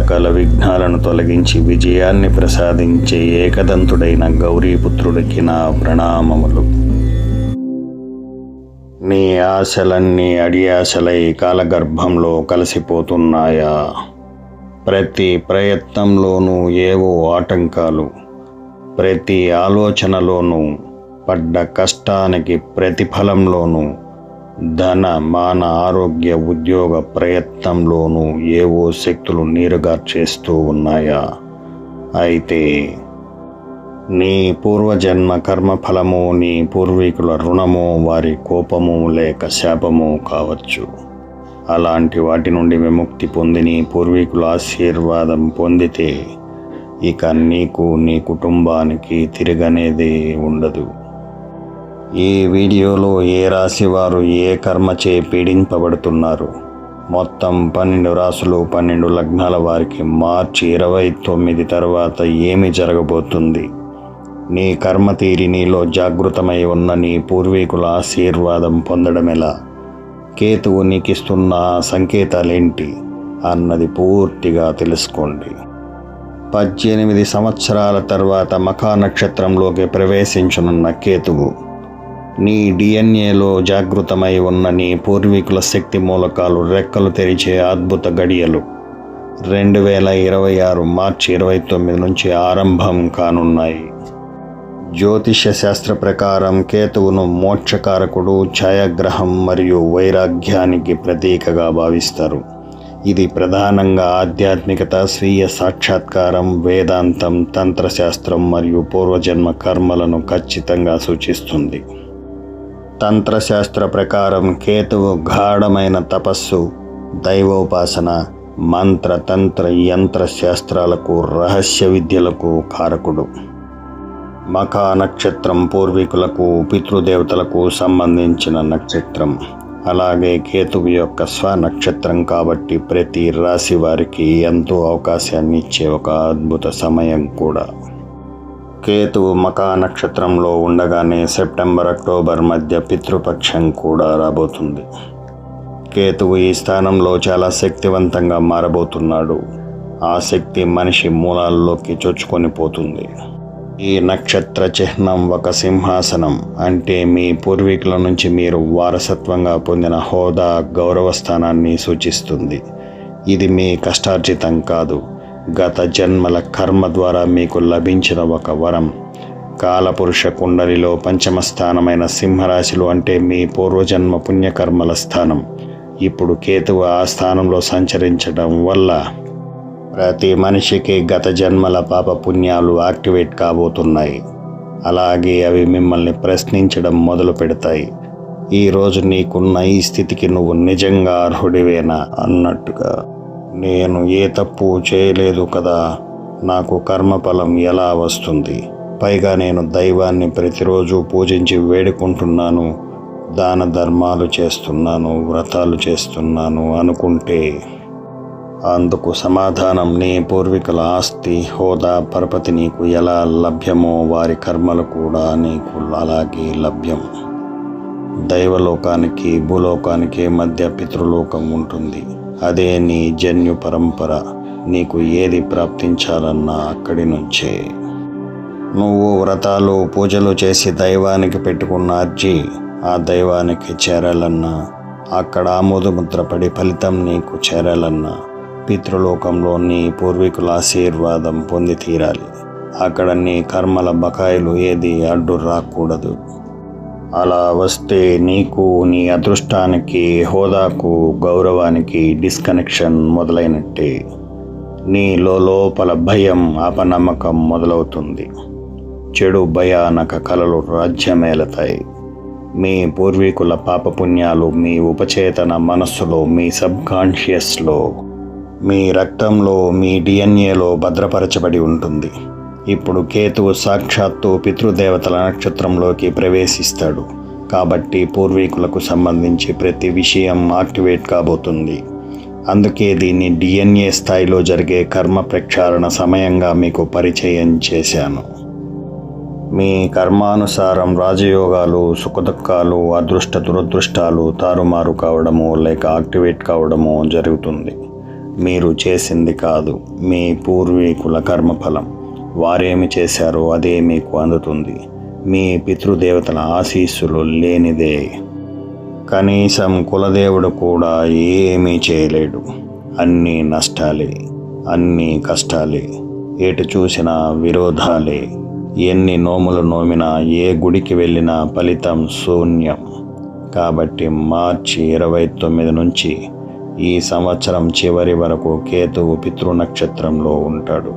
సకల విఘ్నాలను తొలగించి విజయాన్ని ప్రసాదించే ఏకదంతుడైన గౌరీపుత్రుడికి నా ప్రణామములు. నీ ఆశలన్నీ అడియాశలై కాలగర్భంలో కలిసిపోతున్నాయా? ప్రతి ప్రయత్నంలోనూ ఏవో ఆటంకాలు, ప్రతి ఆలోచనలోనూ పడ్డ కష్టానికి ప్రతిఫలంలోనూ, ధన మాన ఆరోగ్య ఉద్యోగ ప్రయత్నంలోనూ ఏవో శక్తులు నీరుగార్చేస్తూ ఉన్నాయా? అయితే నీ పూర్వజన్మ కర్మఫలము, నీ పూర్వీకుల రుణము, వారి కోపము లేక శాపము కావచ్చు. అలాంటి వాటి నుండి విముక్తి పొంది నీ పూర్వీకుల ఆశీర్వాదం పొందితే ఇక నీకు నీ కుటుంబానికి తిరగనేదే ఉండదు. ఈ వీడియోలో ఏ రాశి వారు ఏ కర్మచే పీడింపబడుతున్నారు, మొత్తం 12 రాశులు 12 లగ్నాల వారికి మార్చి 29 తర్వాత ఏమి జరగబోతుంది, నీ కర్మ తీరి నీలో జాగృతమై ఉన్న నీ పూర్వీకుల ఆశీర్వాదం పొందడం ఎలా, కేతువు నీకిస్తున్న సంకేతాలేంటి అన్నది పూర్తిగా తెలుసుకోండి. 18 సంవత్సరాల తర్వాత మఖా నక్షత్రంలోకి ప్రవేశించనున్న కేతువు నీ డిఎన్ఏలో జాగృతమై ఉన్న నీ పూర్వీకుల శక్తి మూలకాలు రెక్కలు తెరిచే అద్భుత గడియలు 2026 మార్చి 29 నుంచి ఆరంభం కానున్నాయి. జ్యోతిష్య శాస్త్ర ప్రకారం కేతువును మోక్షకారకుడు, ఛాయాగ్రహం మరియు వైరాగ్యానికి ప్రతీకగా భావిస్తారు. ఇది ప్రధానంగా ఆధ్యాత్మికత, స్వీయ సాక్షాత్కారం, వేదాంతం, తంత్రశాస్త్రం మరియు పూర్వజన్మ కర్మలను ఖచ్చితంగా సూచిస్తుంది. తంత్రశాస్త్ర ప్రకారం కేతువు గాఢమైన తపస్సు, దైవోపాసన, మంత్ర తంత్ర యంత్ర శాస్త్రాలకు, రహస్య విద్యలకు కారకుడు. మఖా నక్షత్రం పూర్వీకులకు, పితృదేవతలకు సంబంధించిన నక్షత్రం. అలాగే కేతువు యొక్క స్వనక్షత్రం కాబట్టి ప్రతి రాశి వారికి ఎంతో అవకాశాన్ని ఇచ్చే ఒక అద్భుత సమయం కూడా. కేతువు మఖా నక్షత్రంలో ఉండగానే సెప్టెంబర్, అక్టోబర్ మధ్య పితృపక్షం కూడా రాబోతుంది. కేతువు ఈ స్థానంలో చాలా శక్తివంతంగా మారబోతున్నాడు. ఆ శక్తి మనిషి మూలాల్లోకి చొచ్చుకొని పోతుంది. ఈ నక్షత్ర చిహ్నం ఒక సింహాసనం, అంటే మీ పూర్వీకుల నుంచి మీరు వారసత్వంగా పొందిన హోదా, గౌరవ స్థానాన్ని సూచిస్తుంది. ఇది మీ కష్టార్జితం కాదు, గత జన్మల కర్మ ద్వారా మీకు లభించిన ఒక వరం. కాలపురుష కుండలిలో పంచమ స్థానమైన సింహరాశిలో, అంటే మీ పూర్వజన్మ పుణ్యకర్మల స్థానం, ఇప్పుడు కేతువు ఆ స్థానంలో సంచరించడం వల్ల ప్రతి మనిషికి గత జన్మల పాప పుణ్యాలు యాక్టివేట్ కాబోతున్నాయి. అలాగే అవి మిమ్మల్ని ప్రశ్నించడం మొదలు పెడతాయి. ఈరోజు నీకున్న ఈ స్థితికి నువ్వు నిజంగా అర్హుడివేనా అన్నట్టుగా. నేను ఏ తప్పు చేయలేదు కదా, నాకు కర్మఫలం ఎలా వస్తుంది, పైగా నేను దైవాన్ని ప్రతిరోజు పూజించి వేడుకుంటున్నాను, దాన ధర్మాలు చేస్తున్నాను, వ్రతాలు చేస్తున్నాను అనుకుంటే అందుకు సమాధానం నీ పూర్వీకుల ఆస్తి, హోదా, పరపతి నీకు ఎలా లభ్యమో వారి కర్మలు కూడా నీకు అలాగే లభ్యం. దైవలోకానికి భూలోకానికి మధ్య పితృలోకం ఉంటుంది. అదే నీ జన్యు పరంపర. నీకు ఏది ప్రాప్తించాలన్నా అక్కడి నుంచే. నువ్వు వ్రతాలు, పూజలు చేసి దైవానికి పెట్టుకున్న అర్జీ ఆ దైవానికి చేరాలన్నా, అక్కడ ఆమోదముద్ర పడి ఫలితం నీకు చేరాలన్నా పితృలోకంలో నీ పూర్వీకుల ఆశీర్వాదం పొంది తీరాలి. అక్కడ నీ కర్మల బకాయిలు ఏది అడ్డు రాకూడదు. అలా వస్తే నీకు, నీ అదృష్టానికి, హోదాకు, గౌరవానికి డిస్కనెక్షన్ మొదలైనట్టే. నీలో లోపల భయం, అపనమ్మకం మొదలవుతుంది. చెడు భయానక కలలు రాజ్యమేలతాయి. మీ పూర్వీకుల పాపపుణ్యాలు మీ ఉపచేతన మనస్సులో, మీ సబ్కాన్షియస్లో, మీ రక్తంలో, మీ డిఎన్ఏలో భద్రపరచబడి ఉంటుంది. ఇప్పుడు కేతువు సాక్షాత్తు పితృదేవతల నక్షత్రంలోకి ప్రవేశిస్తాడు. కాబట్టి పూర్వీకులకు సంబంధించి ప్రతి విషయం యాక్టివేట్ కాబోతుంది. అందుకే దీన్ని డిఎన్ఏ స్థాయిలో జరిగే కర్మ ప్రక్షాళన సమయంగా మీకు పరిచయం చేశాను. మీ కర్మానుసారం రాజయోగాలు, సుఖదుఖాలు, అదృష్ట దురదృష్టాలు తారుమారు కావడము లేక యాక్టివేట్ కావడము జరుగుతుంది. మీరు చేసింది కాదు, మీ పూర్వీకుల కర్మఫలం. వారేమి చేశారో అదే మీకు అందుతుంది. మీ పితృదేవతల ఆశీస్సులు లేనిదే కనీసం కులదేవుడు కూడా ఏమీ చేయలేడు. అన్నీ నష్టాలే, అన్నీ కష్టాలే, ఎటు చూసినా విరోధాలే. ఎన్ని నోములు నోమినా, ఏ గుడికి వెళ్ళినా ఫలితం శూన్యం. కాబట్టి మార్చి 29 నుంచి ఈ సంవత్సరం చివరి వరకు కేతువు పితృనక్షత్రంలో ఉంటాడు.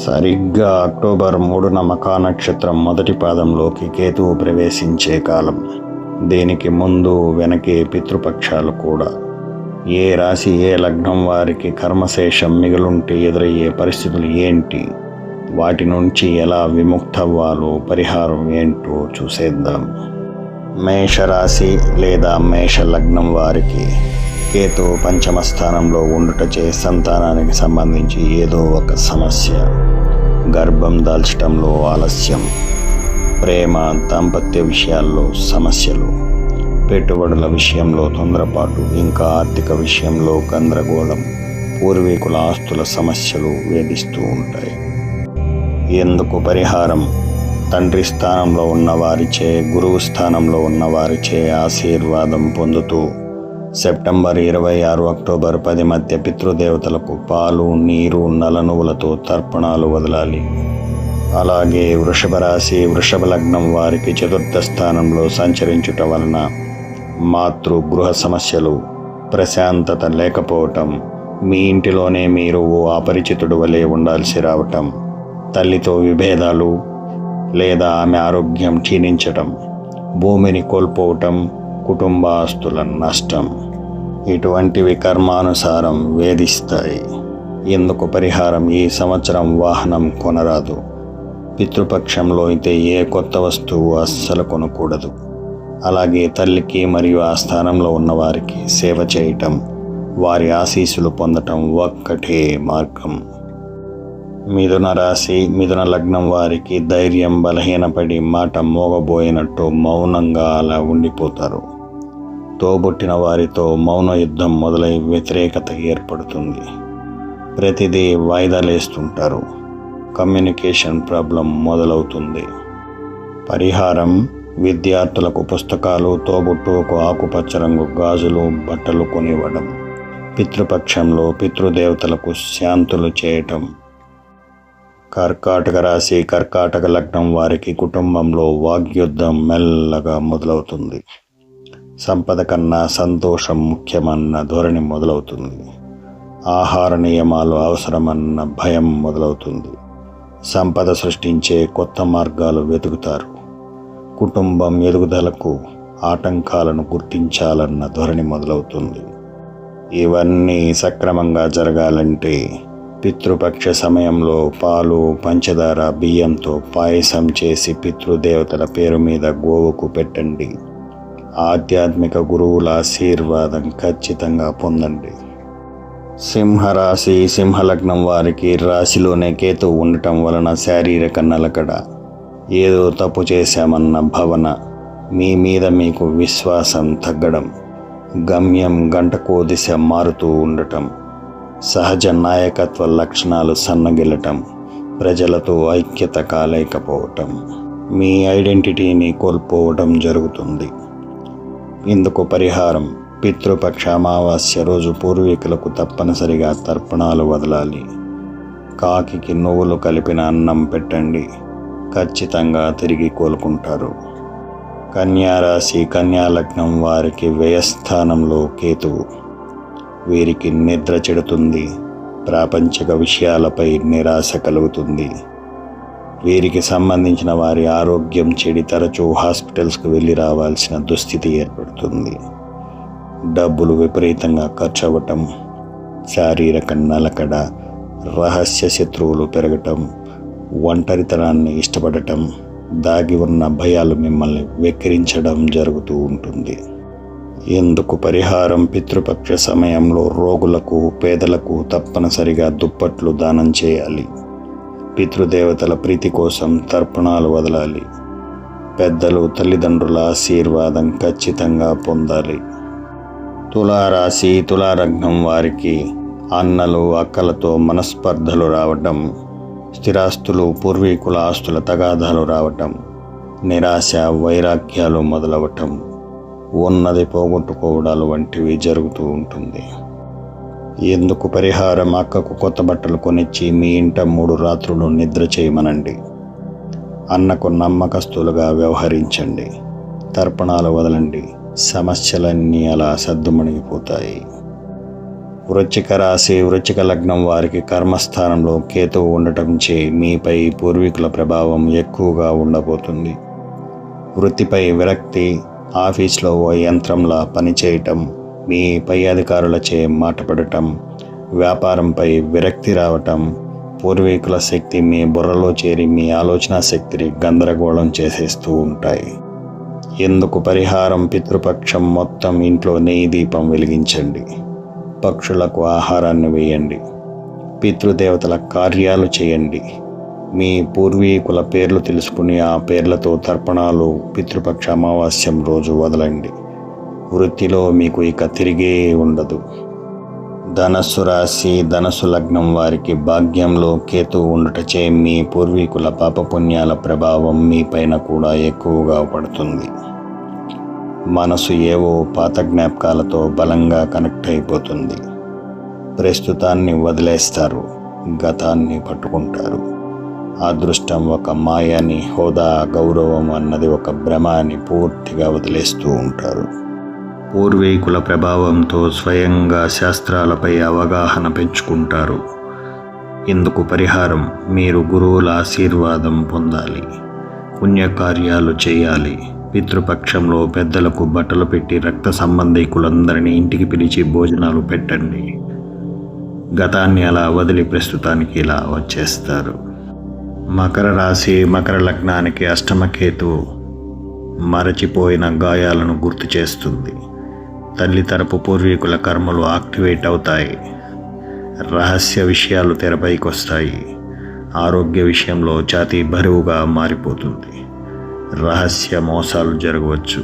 సరిగ్గా అక్టోబర్ 3న మఖా నక్షత్రం మొదటి పాదంలోకి కేతువు ప్రవేశించే కాలం. దీనికి ముందు వెనకే పితృపక్షాలు కూడా. ఏ రాశి ఏ లగ్నం వారికి కర్మశేషం మిగులుంటే ఎదురయ్యే పరిస్థితులు ఏంటి, వాటి నుంచి ఎలా విముక్తవ్వాలో, పరిహారం ఏంటో చూసేద్దాం. మేషరాశి లేదా మేష లగ్నం వారికి కేతు పంచమ స్థానంలో ఉండుటచే సంతానానికి సంబంధించి ఏదో ఒక సమస్య, గర్భం దాల్చడంలో ఆలస్యం, ప్రేమ దాంపత్య విషయాల్లో సమస్యలు, పెట్టుబడుల విషయంలో తొందరపాటు, ఇంకా ఆర్థిక విషయంలో గందరగోళం, పూర్వీకుల ఆస్తుల సమస్యలు వేధిస్తూ ఉంటాయి. ఎందుకు పరిహారం? తండ్రి స్థానంలో ఉన్నవారిచే, గురువు స్థానంలో ఉన్నవారిచే ఆశీర్వాదం పొందుతూ సెప్టెంబర్ 26, అక్టోబర్ 10 మధ్య పితృదేవతలకు పాలు, నీరు, నలనువులతో తర్పణాలు వదలాలి. అలాగే వృషభ రాశి, వృషభ లగ్నం వారికి చతుర్థ స్థానంలో సంచరించుట వలన మాతృ గృహ సమస్యలు, ప్రశాంతత లేకపోవటం, మీ ఇంటిలోనే మీరు ఓ అపరిచితుడు వలె ఉండాల్సి రావటం, తల్లితో విభేదాలు లేదా ఆమె ఆరోగ్యం క్షీణించటం, భూమిని కోల్పోవటం, కుటుంబ ఆస్తుల నష్టం, ఇటువంటివి కర్మానుసారం వేధిస్తాయి. ఎందుకు పరిహారం? ఈ సంవత్సరం వాహనం కొనరాదు. పితృపక్షంలో అయితే ఏ కొత్త వస్తువు అస్సలు కొనకూడదు. అలాగే తల్లికి మరియు ఆ స్థానంలో ఉన్నవారికి సేవ చేయటం, వారి ఆశీస్సులు పొందటం ఒక్కటే మార్గం. మిథున రాశి, మిథున లగ్నం వారికి ధైర్యం బలహీనపడి మాట మోగబోయినట్టు మౌనంగా అలా ఉండిపోతారు. తోబుట్టిన వారితో మౌన యుద్ధం మొదలై వ్యతిరేకత ఏర్పడుతుంది. ప్రతిదీ వాయిదాలేస్తుంటారు. కమ్యూనికేషన్ ప్రాబ్లం మొదలవుతుంది. పరిహారం: విద్యార్థులకు పుస్తకాలు, తోబుట్టుకు ఆకుపచ్చ రంగు గాజులు, బట్టలు కొనివ్వడం, పితృపక్షంలో పితృదేవతలకు శాంతులు చేయటం. కర్కాటక రాశి, కర్కాటక లగ్నం వారికి కుటుంబంలో వాగ్యుద్ధం మెల్లగా మొదలవుతుంది. సంపద కన్నా సంతోషం ముఖ్యమన్న ధోరణి మొదలవుతుంది. ఆహార నియమాలు అవసరమన్న భయం మొదలవుతుంది. సంపద సృష్టించే కొత్త మార్గాలు వెతుకుతారు. కుటుంబం ఎదుగుదలకు ఆటంకాలను గుర్తించాలన్న ధోరణి మొదలవుతుంది. ఇవన్నీ సక్రమంగా జరగాలంటే పితృపక్ష సమయంలో పాలు, పంచదార, బియ్యంతో పాయసం చేసి పితృదేవతల పేరు మీద గోవుకు పెట్టండి. ఆధ్యాత్మిక గురువుల ఆశీర్వాదం ఖచ్చితంగా పొందండి. సింహరాశి, సింహలగ్నం వారికి రాశిలోనే కేతు ఉండటం వలన శారీరక నలకడ, ఏదో తప్పు చేశామన్న భావన, మీ మీద మీకు విశ్వాసం తగ్గడం, గమ్యం గంటకో దిశ మారుతూ ఉండటం, సహజ నాయకత్వ లక్షణాలు సన్నగిల్లటం, ప్రజలతో ఐక్యత కాలేకపోవటం, మీ ఐడెంటిటీని కోల్పోవడం జరుగుతుంది. ఇందుకు పరిహారం: పితృపక్ష అమావాస్య రోజు పూర్వీకులకు తప్పనిసరిగా తర్పణాలు వదలాలి. కాకికి నువ్వులు కలిపిన అన్నం పెట్టండి. ఖచ్చితంగా తిరిగి కోలుకుంటారు. కన్యారాశి, కన్యాలగ్నం వారికి వ్యయస్థానంలో కేతువు. వీరికి నిద్ర చెడుతుంది. ప్రాపంచిక విషయాలపై నిరాశ కలుగుతుంది. వీరికి సంబంధించిన వారి ఆరోగ్యం చెడి తరచూ హాస్పిటల్స్కు వెళ్ళి రావాల్సిన దుస్థితి ఏర్పడుతుంది. డబ్బులు విపరీతంగా ఖర్చు అవ్వటం, శారీరక నలకడ, రహస్య శత్రువులు పెరగటం, ఒంటరితనాన్ని ఇష్టపడటం, దాగి ఉన్న భయాలు మిమ్మల్ని వెక్కిరించడం జరుగుతూ ఉంటుంది. ఎందుకు పరిహారం? పితృపక్ష సమయంలో రోగులకు, పేదలకు తప్పనిసరిగా దుప్పట్లు దానం చేయాలి. పితృదేవతల ప్రీతి కోసం తర్పణాలు వదలాలి. పెద్దలు, తల్లిదండ్రుల ఆశీర్వాదం ఖచ్చితంగా పొందాలి. తులారాశి, తులాలగ్నం వారికి అన్నలు అక్కలతో మనస్పర్ధలు రావటం, స్థిరాస్తులు పూర్వీకుల ఆస్తుల తగాదాలు రావటం, నిరాశ వైరాగ్యాలు మొదలవటం, ఉన్నది పోగొట్టుకోవడాలు వంటివి జరుగుతూ ఉంటుంది. ఎందుకు పరిహారం, అక్కకు కొత్త బట్టలు కొనిచ్చి మీ ఇంట 3 రాత్రులు నిద్ర చేయమనండి. అన్నకు నమ్మకస్తులుగా వ్యవహరించండి. తర్పణాలు వదలండి. సమస్యలన్నీ అలా సద్దుమణిగిపోతాయి. వృశ్చిక రాశి, వృశ్చిక లగ్నం వారికి కర్మస్థానంలో కేతువు ఉండటం చే మీపై పూర్వీకుల ప్రభావం ఎక్కువగా ఉండబోతుంది. వృత్తిపై విరక్తి, ఆఫీస్లో ఓ యంత్రంలా పనిచేయటం, మీ పై అధికారులచే మాటపడటం, వ్యాపారంపై విరక్తి రావటం, పూర్వీకుల శక్తి మీ బుర్రలో చేరి మీ ఆలోచన శక్తిని గందరగోళం చేసేస్తూ ఉంటాయి. ఎందుకు పరిహారం, పితృపక్షం మొత్తం ఇంట్లో నెయ్యి దీపం వెలిగించండి. పక్షులకు ఆహారాన్ని వేయండి. పితృదేవతల కార్యాలు చేయండి. మీ పూర్వీకుల పేర్లు తెలుసుకుని ఆ పేర్లతో తర్పణాలు పితృపక్ష అమావాస్యం రోజు వదలండి. వృత్తిలో మీకు ఇక తిరిగే ఉండదు. ధనస్సు రాశి, ధనస్సు లగ్నం వారికి భాగ్యంలో కేతు ఉండటచే మీ పూర్వీకుల పాపపుణ్యాల ప్రభావం మీపైన కూడా ఎక్కువగా పడుతుంది. మనసు ఏవో పాత జ్ఞాపకాలతో బలంగా కనెక్ట్ అయిపోతుంది. ప్రస్తుతాన్ని వదిలేస్తారు, గతాన్ని పట్టుకుంటారు. అదృష్టం ఒక మాయని, హోదా గౌరవం అన్నది ఒక భ్రమ అని పూర్తిగా వదిలేస్తూ ఉంటారు. పూర్వీకుల ప్రభావంతో స్వయంగా శాస్త్రాలపై అవగాహన పెంచుకుంటారు. ఇందుకు పరిహారం, మీరు గురువుల ఆశీర్వాదం పొందాలి. పుణ్యకార్యాలు చేయాలి. పితృపక్షంలో పెద్దలకు బట్టలు పెట్టి రక్త సంబంధికులందరినీ ఇంటికి పిలిచి భోజనాలు పెట్టండి. గతాన్ని అలా వదిలి ప్రస్తుతానికి ఇలా వచ్చేస్తారు. మకర రాశి, మకర లగ్నానికి అష్టమకేతు మరచిపోయిన గాయాలను గుర్తు చేస్తుంది. తల్లి తరపు పూర్వీకుల కర్మలు యాక్టివేట్ అవుతాయి. రహస్య విషయాలు తెరపైకి వస్తాయి. ఆరోగ్య విషయంలో ఛాతీ బరువుగా మారిపోతుంది. రహస్య మోసాలు జరగవచ్చు.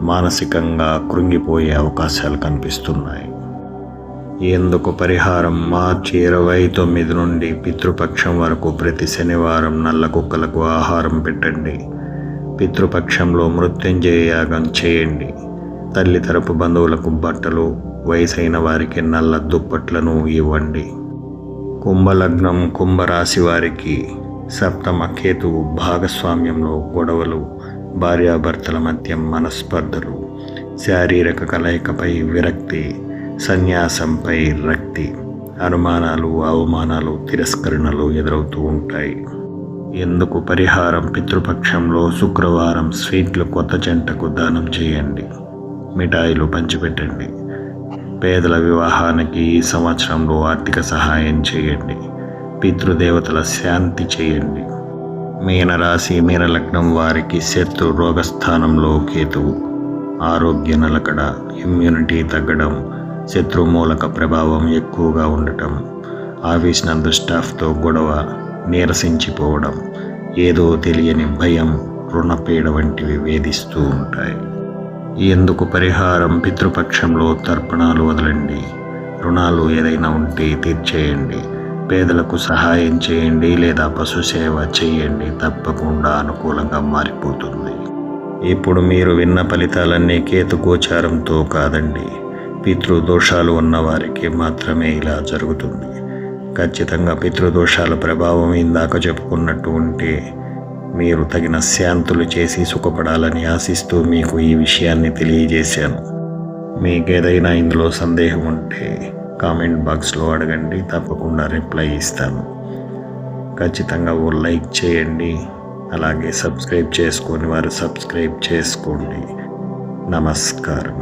మానసికంగా కృంగిపోయే అవకాశాలు కనిపిస్తున్నాయి. ఎందుకు పరిహారం, మార్చి 29 నుండి పితృపక్షం వరకు ప్రతి శనివారం నల్ల కుక్కలకు ఆహారం పెట్టండి. పితృపక్షంలో మృత్యుంజయ యాగం చేయండి. తల్లి తరపు బంధువులకు బట్టలు, వయసైన వారికి నల్ల దుప్పట్లను ఇవ్వండి. కుంభలగ్నం, కుంభరాశి వారికి సప్తమ కేతువు భాగస్వామ్యంలో గొడవలు, భార్యాభర్తల మధ్య మనస్పర్ధలు, శారీరక కలయికపై విరక్తి, సన్యాసంపై రక్తి, అనుమానాలు, అవమానాలు, తిరస్కరణలు ఎదురవుతూ ఉంటాయి. ఎందుకు పరిహారం, పితృపక్షంలో శుక్రవారం స్వీట్లు కొత్త జంటకు దానం చేయండి. మిఠాయిలు పంచిపెట్టండి. పేదల వివాహానికి ఈ సంవత్సరంలో ఆర్థిక సహాయం చేయండి. పితృదేవతల శాంతి చేయండి. మీనరాశి, మీనలగ్నం వారికి శత్రు రోగస్థానంలో కేతువు, ఆరోగ్య నిలకడ, ఇమ్యూనిటీ తగ్గడం, శత్రుమూలక ప్రభావం ఎక్కువగా ఉండటం, ఆఫీస్ నందు స్టాఫ్తో గొడవ, నీరసించిపోవడం, ఏదో తెలియని భయం, రుణపీడ వంటివి వేధిస్తూ ఉంటాయి. ఎందుకు పరిహారం, పితృపక్షంలో తర్పణాలు వదలండి. రుణాలు ఏదైనా ఉంటే తీర్చేయండి. పేదలకు సహాయం చేయండి లేదా పశు సేవ చేయండి. తప్పకుండా అనుకూలంగా మారిపోతుంది. ఇప్పుడు మీరు విన్న ఫలితాలన్నీ కేతు గోచారంతో కాదండి. పితృదోషాలు ఉన్నవారికి మాత్రమే ఇలా జరుగుతుంది. ఖచ్చితంగా పితృదోషాల ప్రభావం ఇందాక చెప్పుకున్నట్టు ఉంటే మీరు తగిన శాంతులు చేసి సుఖపడాలని ఆశిస్తూ మీకు ఈ విషయాన్ని తెలియజేశాను. మీకేదైనా ఇందులో సందేహం ఉంటే కామెంట్ బాక్స్లో అడగండి, తప్పకుండా రిప్లై ఇస్తాను. ఖచ్చితంగా ఓ లైక్ చేయండి. అలాగే సబ్స్క్రైబ్ చేసుకొని వారు సబ్స్క్రైబ్ చేసుకోండి. నమస్కారం.